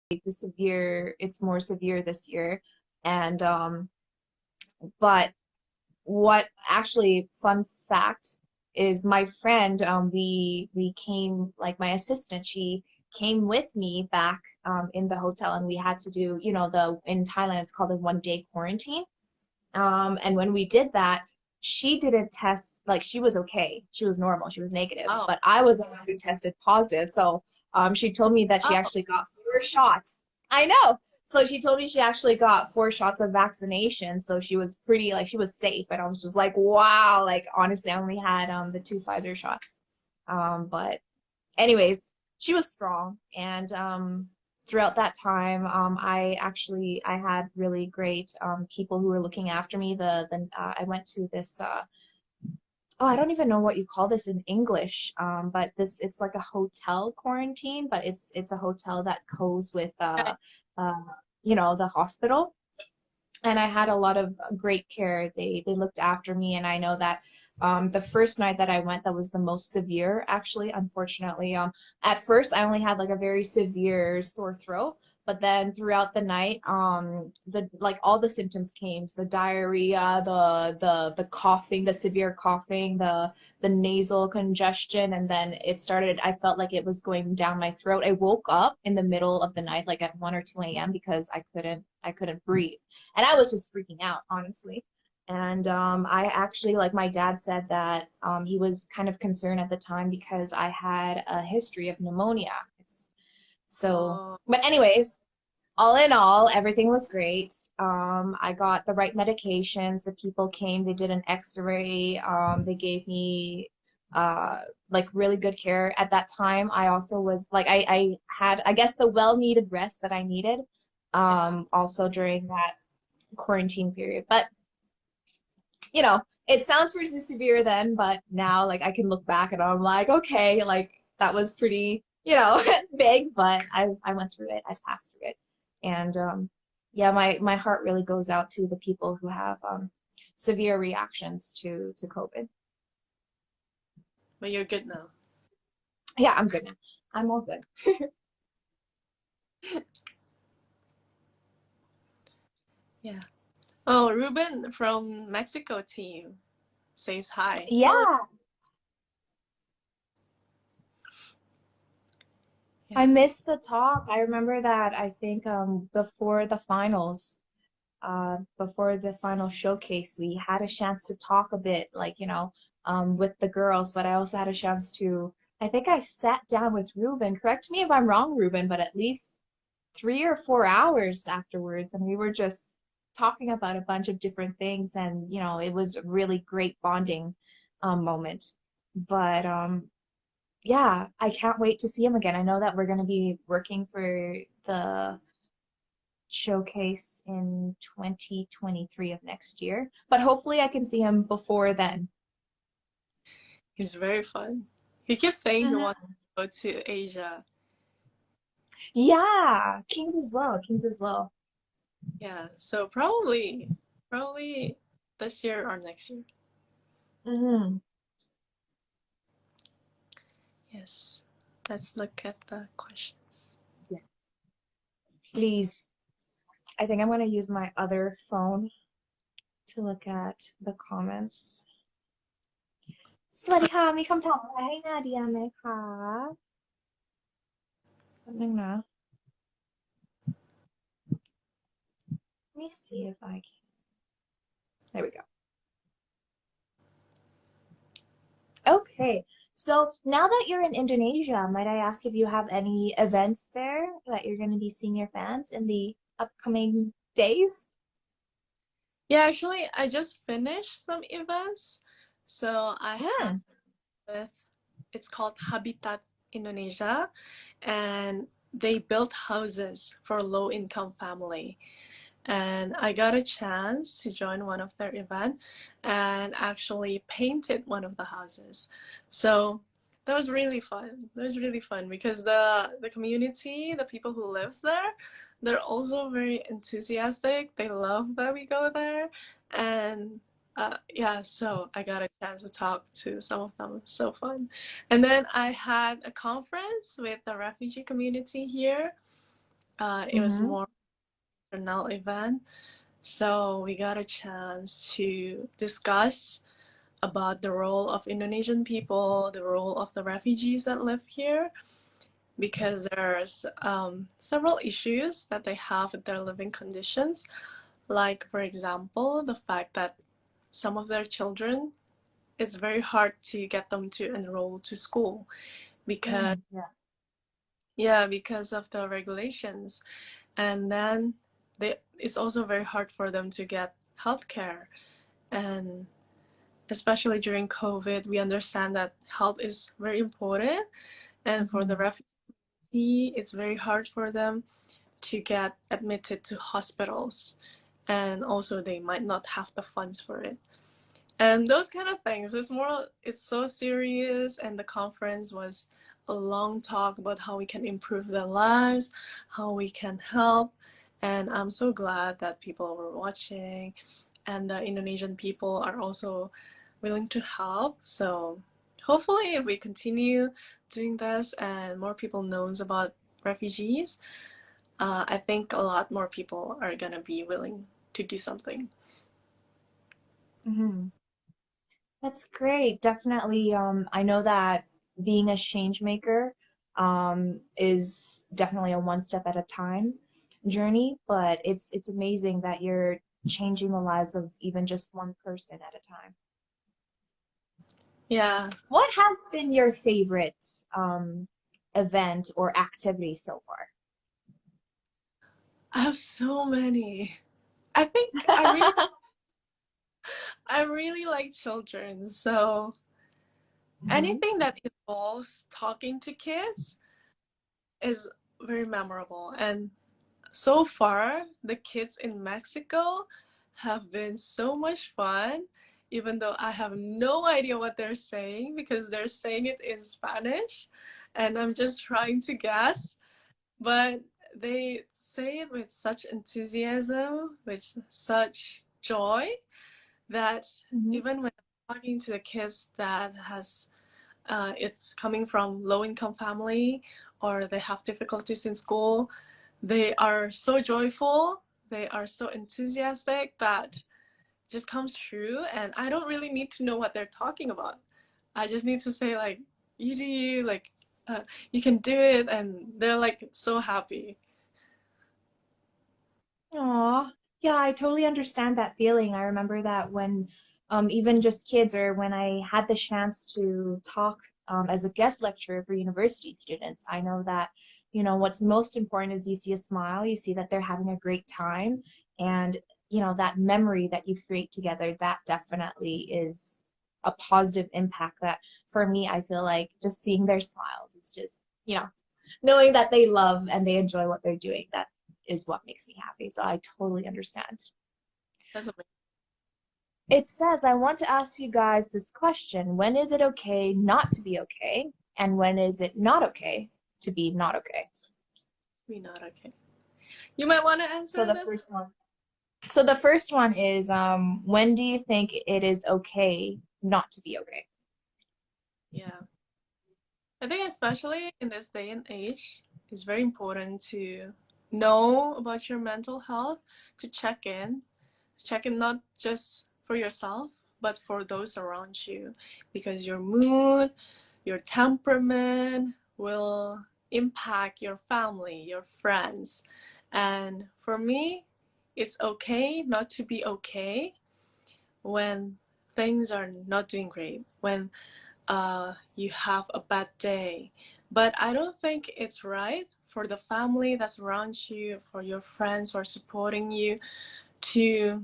it's more severe this year. And but what actually, fun fact, is my friend, we came, like my assistant, she came with me back in the hotel, and we had to do, the in Thailand it's called a 1 day quarantine. And when we did that, she didn't test, like she was okay. She was normal, she was negative, Oh, but I was the one who tested positive. So she told me that she oh, actually got 4 shots. I know. So she told me she actually got 4 shots of vaccination. So she was pretty, like she was safe. And I was just like, wow, like honestly, I only had the 2 Pfizer shots. But anyways, she was strong. And throughout that time, I had really great people who were looking after me. I went to this oh, I don't even know what you call this in English, but this it's like a hotel quarantine, but it's a hotel that goes with okay. uh the hospital. And I had a lot of great care. They looked after me, and I know that the first night that I went, that was the most severe, actually, unfortunately. At first, I only had like a very severe sore throat, but then throughout the night, the like all the symptoms came. So the diarrhea, the coughing, the severe coughing, the nasal congestion, and then it started. I felt like it was going down my throat. I woke up in the middle of the night, like at 1 or 2 a.m., because I couldn't breathe. And I was just freaking out, honestly. And I actually, like my dad said that he was kind of concerned at the time because I had a history of pneumonia. Oh, But anyways, all in all, everything was great. I got the right medications. The people came, they did an x-ray. They gave me like really good care at that time. I also was like, I had, I guess, the well-needed rest that I needed yeah. also during that quarantine period. But it sounds pretty severe then, but now like I can look back and I'm like, okay, like that was pretty, big, but I went through it. I passed through it. And yeah, my heart really goes out to the people who have severe reactions to COVID. But you're good now. Yeah, I'm good now. I'm all good. Yeah. Oh, Ruben from Mexico team says hi. Hello. Yeah, I Yeah. missed the talk. I remember that I think before the final showcase, we had a chance to talk a bit, like, with the girls, but I also had a chance to, I think I sat down with Ruben. Correct me if I'm wrong, Ruben, but at least 3 or 4 hours afterwards, and we were just talking about a bunch of different things, and, it was a really great bonding moment. But yeah, I can't wait to see him again. I know that we're going to be working for the showcase in 2023 of next year, but hopefully I can see him before then. He's very fun. He keeps saying he wants Mhm. to go to Asia. Yeah, Kings as well. Kings as well. Yeah. So probably this year or next year. Hmm. Yes. Let's look at the questions. Yes. Please. I think I'm going to use my other phone to look at the comments.สวัสดีค่ะมีคำถามอะไรให้นาเดียไหมคะแป๊บนึงนะ Let me see if I can. There we go. Okay. So now that you're in Indonesia, might I ask if you have any events there that you're going to be seeing your fans in the upcoming days? Yeah, actually, I just finished some events. So I had Hmm. with it's called Habitat Indonesia, and they built houses for low income family. And I got a chance to join one of their event and actually painted one of the houses. So that was really fun. That was really fun because the community, the people who lives there, they're also very enthusiastic. They love that we go there, and yeah, so I got a chance to talk to some of them. It's so fun. And then I had a conference with the refugee community here, It was Mm-hmm. more internal event. So we got a chance to discuss about the role of Indonesian people, the role of the refugees that live here, because there's several issues that they have with their living conditions. Like, for example, the fact that some of their children, it's very hard to get them to enroll to school because, Mm, yeah. yeah, because of the regulations. And then it's also very hard for them to get healthcare. And especially during COVID, we understand that health is very important. And for the Mm-hmm. refugee, it's very hard for them to get admitted to hospitals. And also, they might not have the funds for it. And those kind of things. It's so serious. And the conference was a long talk about how we can improve their lives, how we can help. And I'm so glad that people were watching, and the Indonesian people are also willing to help. So hopefully, if we continue doing this and more people knows about refugees, I think a lot more people are gonna be willing to do something. Mm-hmm. That's great. Definitely. I know that being a change maker is definitely a one step at a time journey, but it's amazing that you're changing the lives of even just one person at a time. Yeah, What has been your favorite event or activity so I have so many. I think far? I really like children, so Hmm. anything that involves talking to kids is very memorable. And so far, the kids in Mexico have been so much fun, even though I have no idea what they're saying because they're saying it in Spanish and I'm just trying to guess. But they say it with such enthusiasm, with such joy, that Hmm. even when I'm talking to the kids that has it's coming from low income family or they have difficulties in school, they are so joyful, they are so enthusiastic that just comes true. And I don't really need to know what they're talking about. I just need to say like, you do you, like, you can do it, and they're like so happy. Aw, yeah, I totally understand that feeling. I remember that when even just kids or when I had the chance to talk as a guest lecturer for university students, I know that, what's most important is you see a smile, you see that they're having a great time, and, that memory that you create together, that definitely is a positive impact that for me, I feel like just seeing their smiles is just, knowing that they love and they enjoy what they're doing, that is what makes me happy. So I totally understand. That's amazing. It says, I want to ask you guys this question. When is it okay not to be okay? And when is it not okay to be not okay? We not okay. You might want to So answer the this. first one. So the first one is when do you think it is okay not to be okay? Yeah, I think especially in this day and age, it's very important to know about your mental health, to check in not just for yourself, but for those around you, because your mood, your temperament will impact your family, your friends. And for me, it's okay not to be okay when things are not doing great, when you have a bad day. But I don't think it's right for the family that's around you, for your friends who are supporting you, to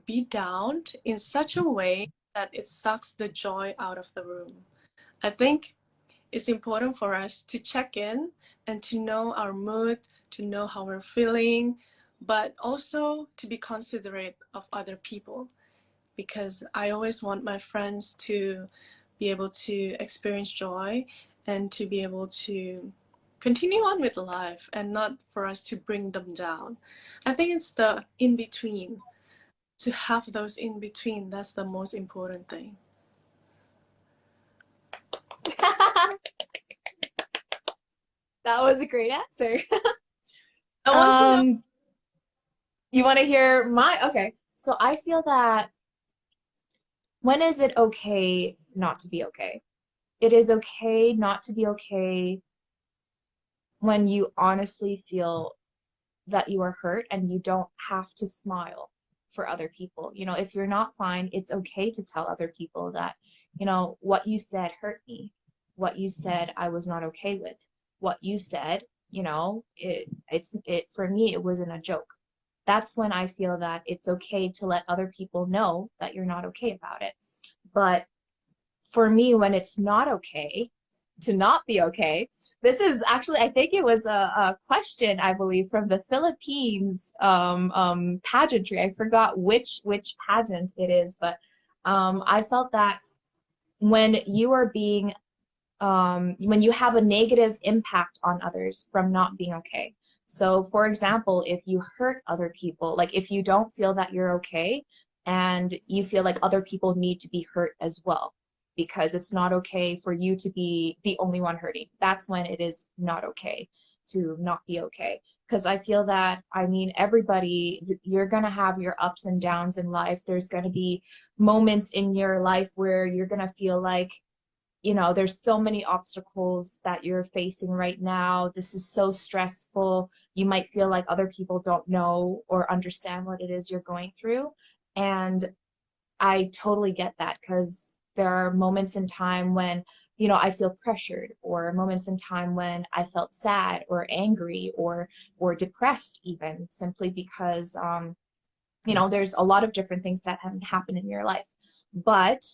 be down in such a way that it sucks the joy out of the room. I think it's important for us to check in and to know our mood, to know how we're feeling, but also to be considerate of other people, because I always want my friends to be able to experience joy and to be able to continue on with life and not for us to bring them down. I think it's the in between, to have those in between. That's the most important thing. That was a great answer. I want to know. Um, you want to hear my, okay. So I feel that when is it okay not to be okay? It is okay not to be okay when you honestly feel that you are hurt and you don't have to smile for other people. You know, if you're not fine, it's okay to tell other people that, you know, what you said hurt me. What you said I was not okay with. What you said, you know, it for me it wasn't a joke. That's when I feel that it's okay to let other people know that you're not okay about it. But for me, when it's not okay to not be okay, this is actually, I think it was a question, I believe, from the Philippines pageantry. I forgot which pageant it is, but I felt that when you are being when you have a negative impact on others from not being okay. So, for example, if you hurt other people, like if you don't feel that you're okay and you feel like other people need to be hurt as well, because it's not okay for you to be the only one hurting. That's when it is not okay to not be okay. Because I feel that, I mean, everybody, you're going to have your ups and downs in life. There's going to be moments in your life where you're going to feel like, you know, there's so many obstacles that you're facing right now. This is so stressful. You might feel like other people don't know or understand what it is you're going through. And I totally get that because there are moments in time when, you know, I feel pressured, or moments in time when I felt sad or angry or depressed even, simply because you know, there's a lot of different things that have happened in your life. But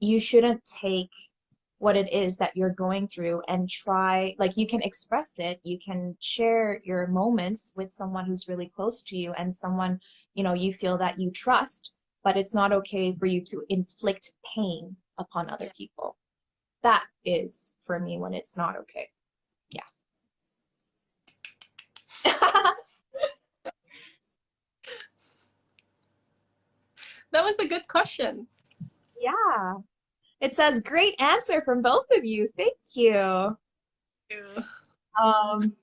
you shouldn't take what it is that you're going through and try, like, you can express it, you can share your moments with someone who's really close to you and someone, you know, you feel that you trust, but it's not okay for you to inflict pain upon other Yeah, people. That is for me when it's not okay. Yeah. that was a good question. Yeah. It says great answer from both of you. Thank you. Ew. Um,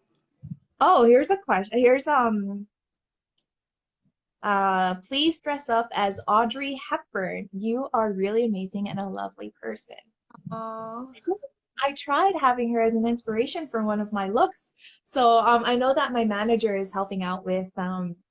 oh, here's a question. Here's please dress up as Audrey Hepburn. You are really amazing and a lovely person. Oh, I tried having her as an inspiration for one of my looks. So I know that my manager is helping out with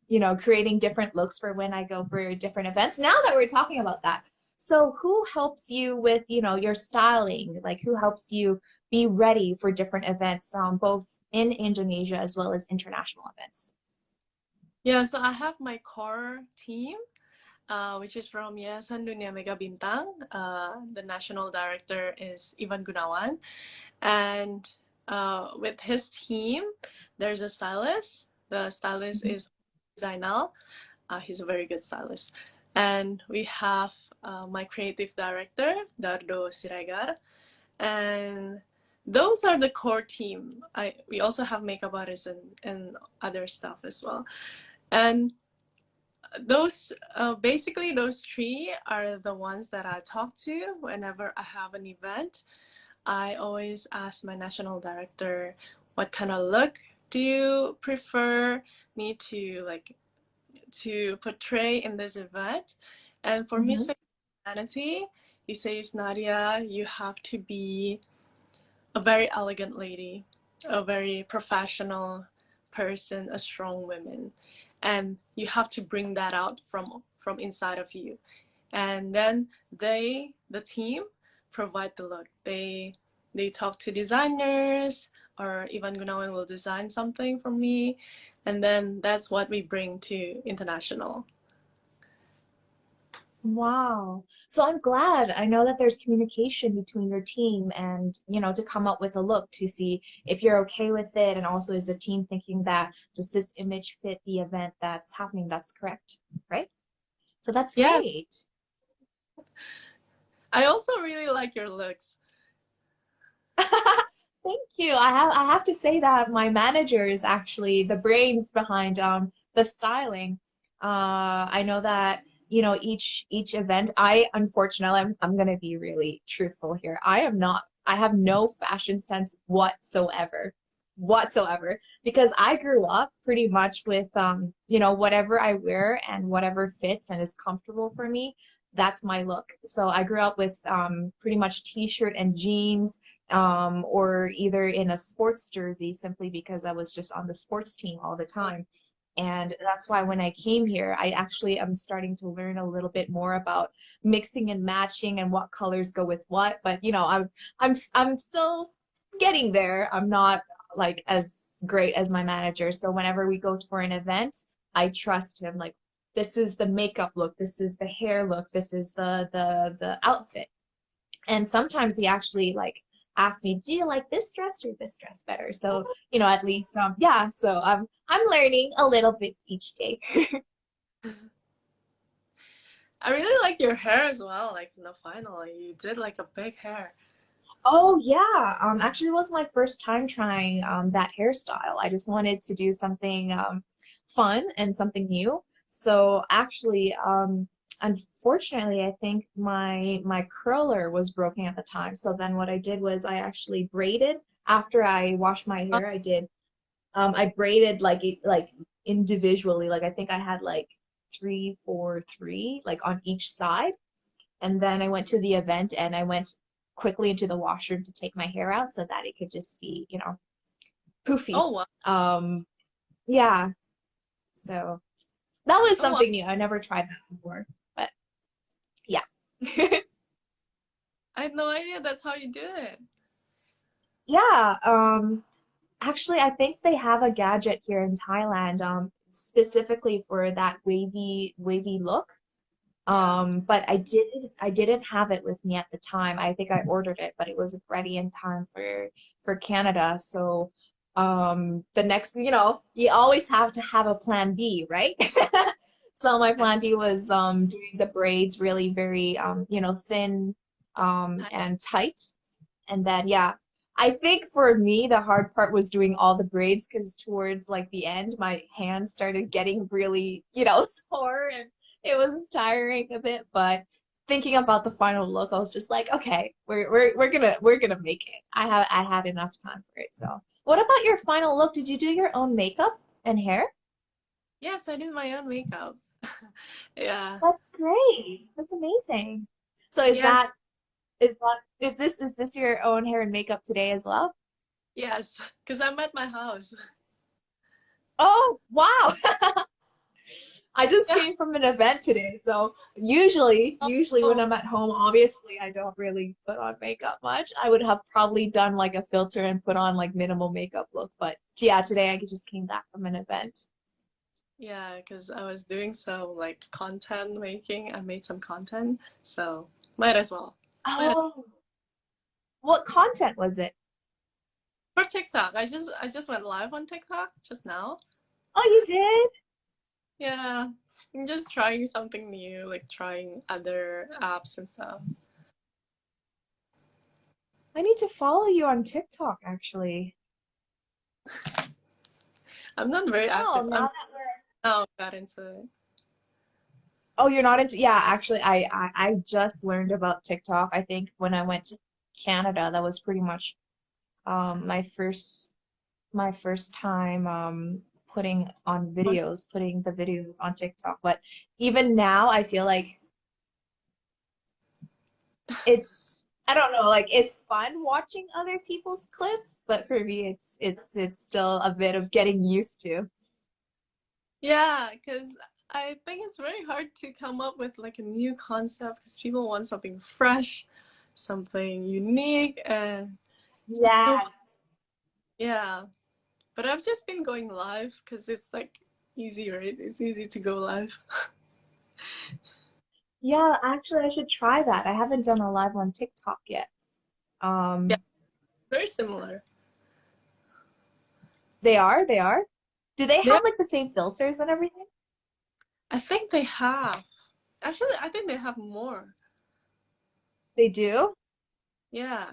you know, creating different looks for when I go for different events. Now that we're talking about that, so who helps you with, you know, your styling? Like who helps you be ready for different events, both in Indonesia as well as international events? yeah. So I have my core team, which is from Yayasan Dunia Mega Bintang. The national director is Ivan Gunawan, and with his team, there's a stylist. The stylist is Zainal. He's a very good stylist. And we have my creative director, Dardo Siregar. And those are the core team. We also have makeup artists and other stuff as well. And those basically those three are the ones that I talk to whenever I have an event. I always ask my national director, what kind of look do you prefer me to like to portray in this event? And for Miss Mm-hmm. Face Humanity, he says, Nadia, you have to be a very elegant lady, a very professional person, a strong woman, and you have to bring that out from inside of you. And then the team, provide the look. They talk to designers, or Ivan Gunawan will design something for me, and then that's what we bring to international. Wow. So I'm glad. I know that there's communication between your team and, you know, to come up with a look to see if you're okay with it. And also, is the team thinking that does this image fit the event that's happening? That's correct, right? So that's Yeah, great. I also really like your looks. Thank you. I have to say that my manager is actually the brains behind the styling. I know that, you know, each event, I unfortunately I'm gonna be really truthful here. I am not, I have no fashion sense whatsoever. whatsoever because I grew up pretty much with you know, whatever I wear and whatever fits and is comfortable for me, that's my look. So I grew up with pretty much t-shirt and jeans or either in a sports jersey simply because I was just on the sports team all the time. And that's why when I came here, I actually am starting to learn a little bit more about mixing and matching and what colors go with what. But you know, I'm still getting there. I'm not like as great as my manager. So whenever we go for an event, I trust him. Like this is the makeup look, this is the hair look, this is the outfit. And sometimes he actually like asks me, "Do you like this dress or this dress better?" So, you know, at least yeah, so I'm learning a little bit each day. I really like your hair as well. Like in the final, you did like a big hair. Oh yeah, actually it was my first time trying that hairstyle. I just wanted to do something fun and something new. So actually, unfortunately, I think my curler was broken at the time. So then what I did was I actually braided after I washed my Oh, hair. I braided like like individually. Like I think I had like three, four, three, like on each side. And then I went to the event and I went quickly into the washroom to take my hair out so that it could just be, you know, poofy. oh wow. Um, yeah. So that was Oh wow. something new. I never tried that before, but yeah. I had no idea that's how you do it. Yeah. Actually, I think they have a gadget here in Thailand, specifically for that wavy look. Yeah. But I didn't have it with me at the time. I think I ordered it, but it wasn't ready in time for Canada. So the next, you know, you always have to have a plan B, right? So my Yeah. plan B was doing the braids really very you know, thin and tight. And then yeah, I think for me the hard part was doing all the braids because towards like the end my hands started getting really, you know, sore and it was tiring a bit, but thinking about the final look, I was just like, okay, we're gonna make it. I had enough time for it. So, what about your final look? Did you do your own makeup and hair? Yes, I did my own makeup. Yeah. That's great. That's amazing. So Yes. is this your own hair and makeup today as well? Yes. Because I'm at my house. Oh, wow. I just Yeah. came from an event today, so usually when Oh, I'm at home, obviously I don't really put on makeup much. I would have probably done like a filter and put on like minimal makeup look, but yeah, today I just came back from an event. yeah. Because I was doing some like content making. I made some content, so might as well. Might as Oh, what content was it? For TikTok. I just went live on TikTok just now. Oh, you did? Yeah. I'm just trying something new, like trying other apps and stuff. I need to follow you on TikTok actually. I'm not very Oh, active. now I'm that we're now got into it. Oh, you're not into, yeah, actually I just learned about TikTok. I think when I went to Canada, that was pretty much my first time putting the videos on TikTok. But even now, I feel like I don't know, like it's fun watching other people's clips, but for me, it's still a bit of getting used to. Yeah, because I think it's very hard to come up with like a new concept because people want something fresh, something unique, and so Yes. yeah. But I've just been going live because it's like easy, right? It's easy to go live. Yeah, actually, I should try that. I haven't done a live on TikTok yet. Yeah, Um, very similar. they are. Do they They, have like the same filters and everything? I think they have. Actually, I think they have more. They do? Yeah,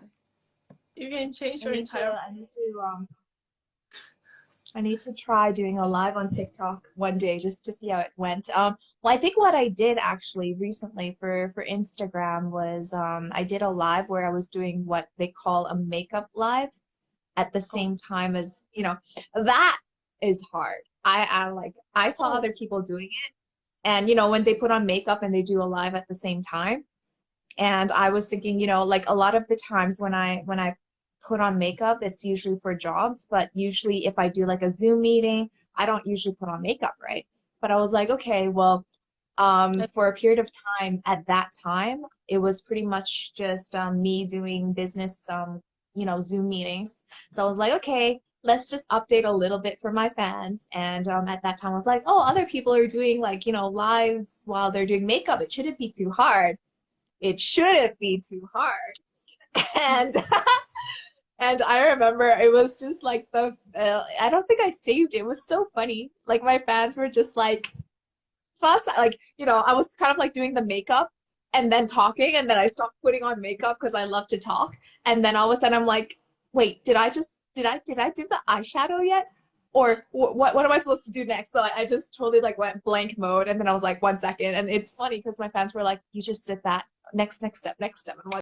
you can change I your need to entire. I need to I need to try doing a live on TikTok one day just to see how it went. Well, I think what I did actually recently for Instagram was I did a live where I was doing what they call a makeup live, at the Oh, same time as, that is hard. I saw oh, other people doing it, and when they put on makeup and they do a live at the same time, and I was thinking, like a lot of the times when I put on makeup, it's usually for jobs, but usually if I do like a Zoom meeting, I don't usually put on makeup, right? But I was like, okay, well, that, for a period of time at that time, it was pretty much just me doing business, Zoom meetings. So I was like, okay, let's just update a little bit for my fans. And at that time, I was like, oh, other people are doing like, lives while they're doing makeup. It shouldn't be too hard. It shouldn't be too hard. And and I remember it was just like I don't think I saved it. It was so funny. Like my fans were just like, plus, like, I was kind of like doing the makeup and then talking, and then I stopped putting on makeup because I love to talk. And then all of a sudden I'm like, wait, did I do the eyeshadow yet? Or what am I supposed to do next? So I just totally like went blank mode, and then I was like, 1 second. And it's funny because my fans were like, you just did that. Next step, next step. And I'm like,